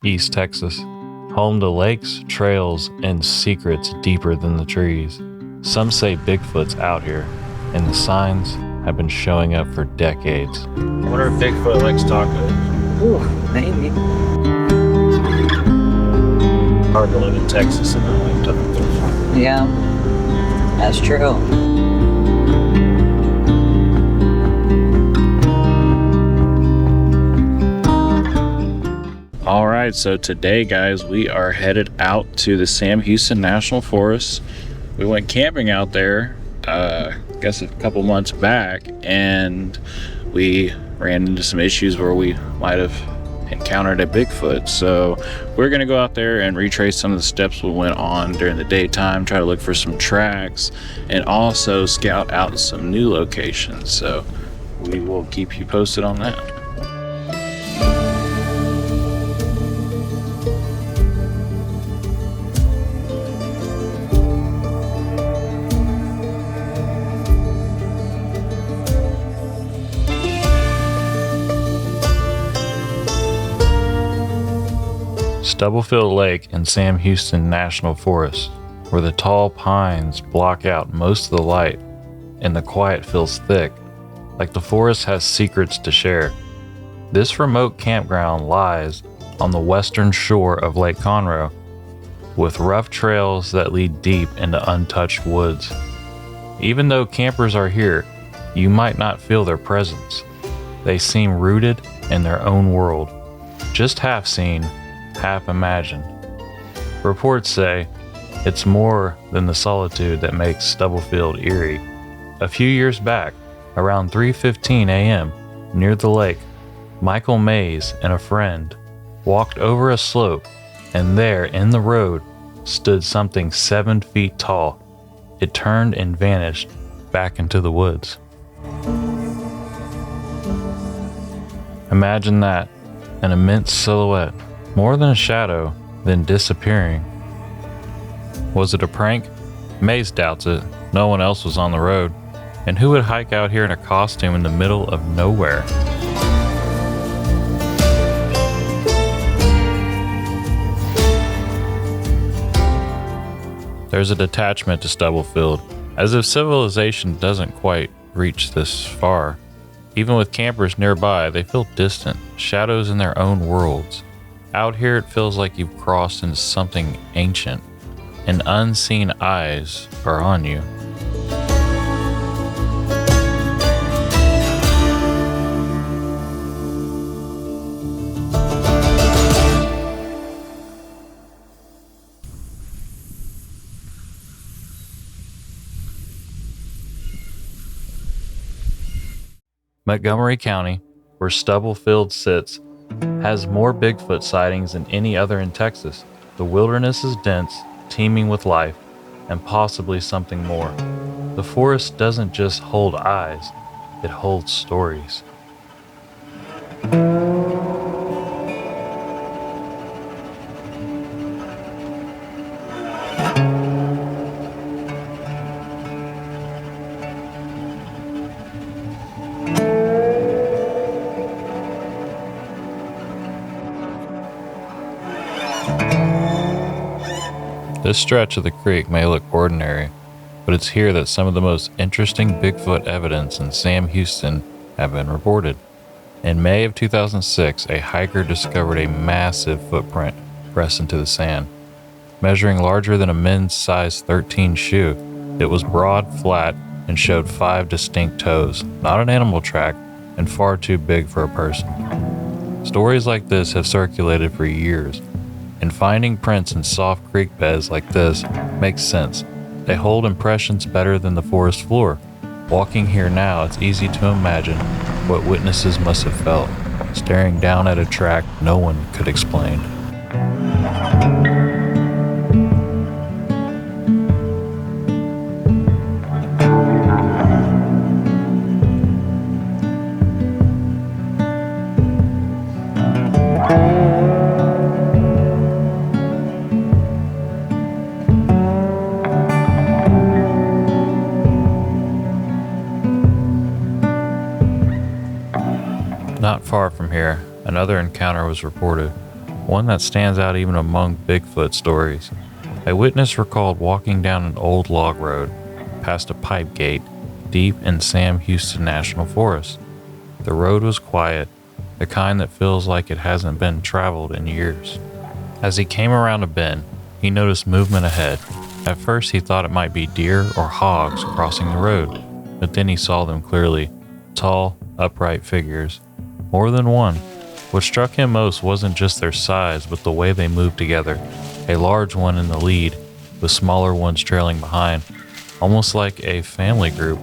East Texas, home to lakes, trails, and secrets deeper than the trees. Some say Bigfoot's out here, and the signs have been showing up for decades. I wonder if Bigfoot likes tacos. Ooh, maybe. Hard to live in Texas and not like tacos. Yeah, that's true. All right, so today, guys, we are headed out to the Sam Houston National Forest. We went camping out there, I guess a couple months back, and we ran into some issues where we might have encountered a Bigfoot. So we're gonna go out there and retrace some of the steps we went on during the daytime, try to look for some tracks, and also scout out some new locations. So we will keep you posted on that. Stubblefield Lake in Sam Houston National Forest, where the tall pines block out most of the light and the quiet feels thick, like the forest has secrets to share. This remote campground lies on the western shore of Lake Conroe, with rough trails that lead deep into untouched woods. Even though campers are here, you might not feel their presence. They seem rooted in their own world, just half seen, half imagined. Reports say it's more than the solitude that makes Stubblefield eerie. A few years back, around 3:15 a.m., near the lake, Michael Mays and a friend walked over a slope, and there in the road stood something 7 feet tall. It turned and vanished back into the woods. Imagine that, an immense silhouette, more than a shadow, then disappearing. Was it a prank? Mays doubts it. No one else was on the road. And who would hike out here in a costume in the middle of nowhere? There's a detachment to Stubblefield, as if civilization doesn't quite reach this far. Even with campers nearby, they feel distant, shadows in their own worlds. Out here, it feels like you've crossed into something ancient, and unseen eyes are on you. Montgomery County, where Stubblefield sits, has more Bigfoot sightings than any other in Texas. The wilderness is dense, teeming with life, and possibly something more. The forest doesn't just hold eyes, it holds stories. This stretch of the creek may look ordinary, but it's here that some of the most interesting Bigfoot evidence in Sam Houston have been reported. In May of 2006, a hiker discovered a massive footprint pressed into the sand. Measuring larger than a men's size 13 shoe, it was broad, flat, and showed 5 distinct toes, not an animal track, and far too big for a person. Stories like this have circulated for years, and finding prints in soft creek beds like this makes sense. They hold impressions better than the forest floor. Walking here now, it's easy to imagine what witnesses must have felt, staring down at a track no one could explain. Not far from here, another encounter was reported. one that stands out even among Bigfoot stories. A witness recalled walking down an old log road, past a pipe gate, deep in Sam Houston National Forest. The road was quiet, the kind that feels like it hasn't been traveled in years. As he came around a bend, he noticed movement ahead. At first he thought it might be deer or hogs crossing the road, but then he saw them clearly, tall, upright figures. More than one. What struck him most wasn't just their size, but the way they moved together. A large one in the lead, with smaller ones trailing behind, almost like a family group.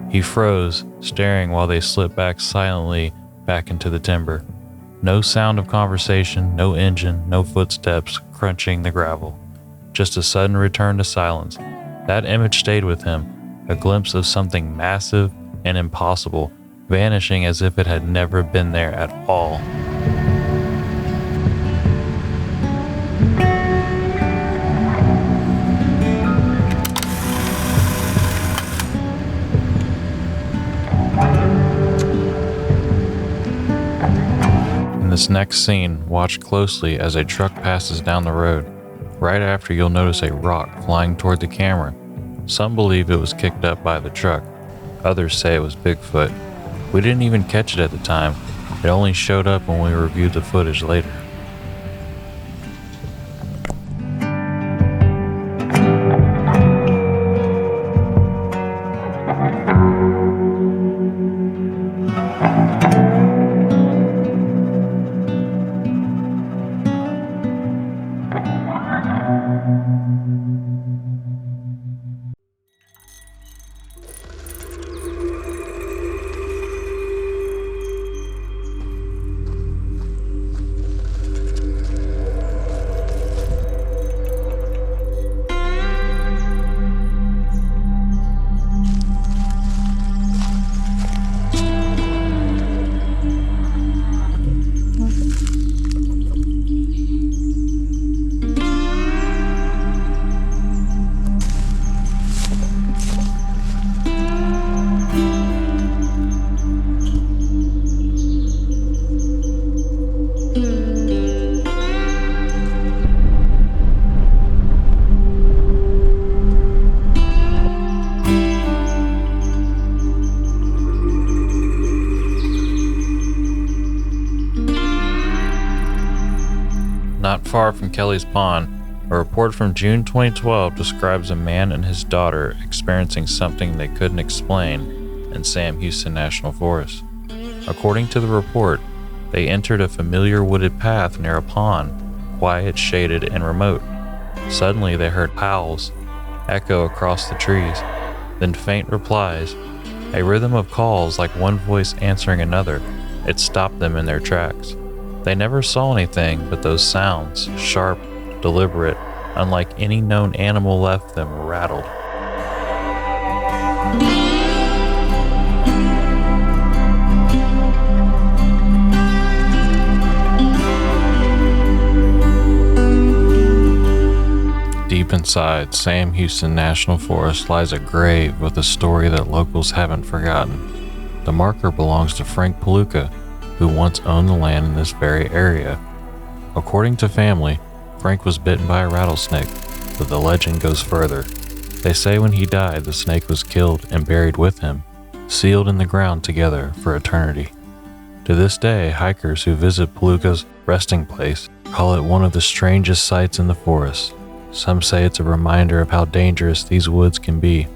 He froze, staring while they slipped back silently back into the timber. No sound of conversation, no engine, no footsteps crunching the gravel. Just a sudden return to silence. That image stayed with him, a glimpse of something massive and impossible, vanishing as if it had never been there at all. In this next scene, watch closely as a truck passes down the road. Right after, you'll notice a rock flying toward the camera. Some believe it was kicked up by the truck. Others say it was Bigfoot. We didn't even catch it at the time. It only showed up when we reviewed the footage later. Not far from Kelly's Pond, a report from June 2012 describes a man and his daughter experiencing something they couldn't explain in Sam Houston National Forest. According to the report, they entered a familiar wooded path near a pond, quiet, shaded, and remote. Suddenly they heard howls echo across the trees, then faint replies, a rhythm of calls like one voice answering another. It stopped them in their tracks. They never saw anything, but those sounds, sharp, deliberate, unlike any known animal, left them rattled. Deep inside Sam Houston National Forest lies a grave with a story that locals haven't forgotten. The marker belongs to Frank Paluca, who once owned the land in this very area. According to family, Frank was bitten by a rattlesnake, but the legend goes further. They say when he died, the snake was killed and buried with him, sealed in the ground together for eternity. To this day, hikers who visit Paluca's resting place call it one of the strangest sights in the forest. Some say it's a reminder of how dangerous these woods can be.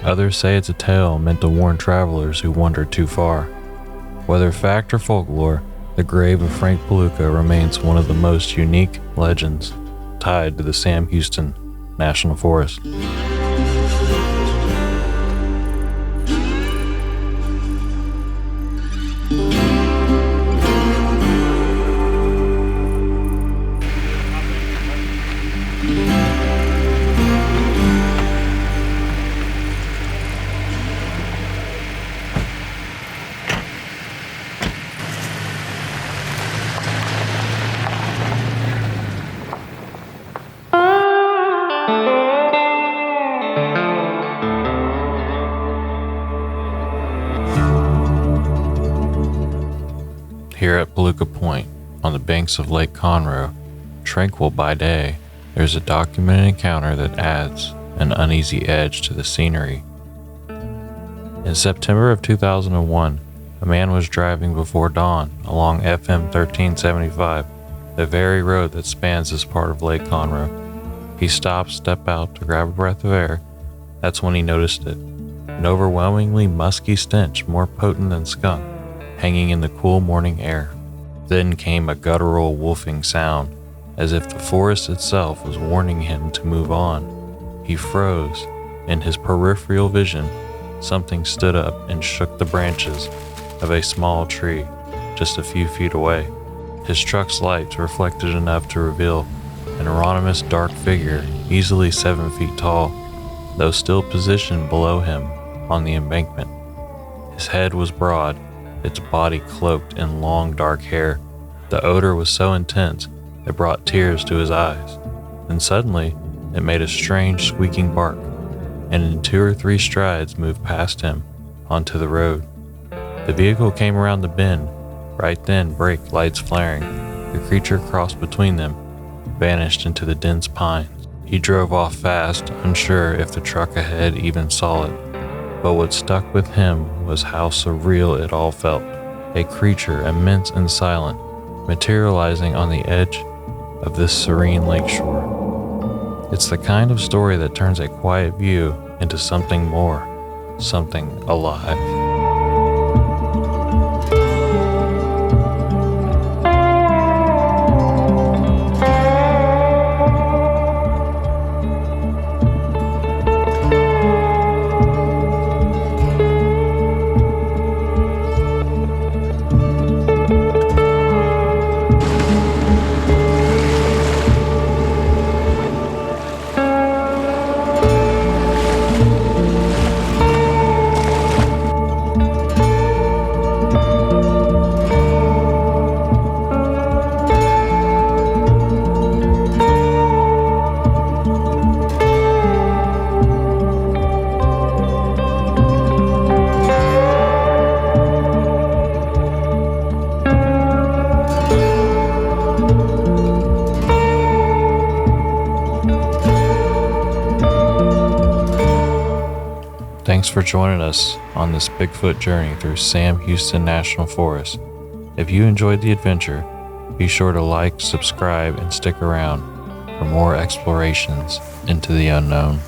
Others say it's a tale meant to warn travelers who wander too far. Whether fact or folklore, the grave of Frank Paluca remains one of the most unique legends tied to the Sam Houston National Forest. Here at Paluca Point, on the banks of Lake Conroe, tranquil by day, there's a documented encounter that adds an uneasy edge to the scenery. In September of 2001, a man was driving before dawn along FM 1375, the very road that spans this part of Lake Conroe. He stepped out to grab a breath of air. That's when he noticed it. An overwhelmingly musky stench, more potent than skunk, hanging in the cool morning air. Then came a guttural wolfing sound, as if the forest itself was warning him to move on. He froze. In his peripheral vision, something stood up and shook the branches of a small tree just a few feet away. His truck's lights reflected enough to reveal an anonymous dark figure, easily 7 feet tall, though still positioned below him on the embankment. His head was broad, its body cloaked in long dark hair. The odor was so intense it brought tears to his eyes. Then suddenly, it made a strange squeaking bark, and in 2 or 3 strides moved past him onto the road. The vehicle came around the bend. Right then, brake lights flaring, the creature crossed between them, vanished into the dense pines. He drove off fast, unsure if the truck ahead even saw it. But what stuck with him was how surreal it all felt. A creature immense and silent, materializing on the edge of this serene lakeshore. It's the kind of story that turns a quiet view into something more, something alive. Thanks for joining us on this Bigfoot journey through Sam Houston National Forest. If you enjoyed the adventure, be sure to like, subscribe, and stick around for more explorations into the unknown.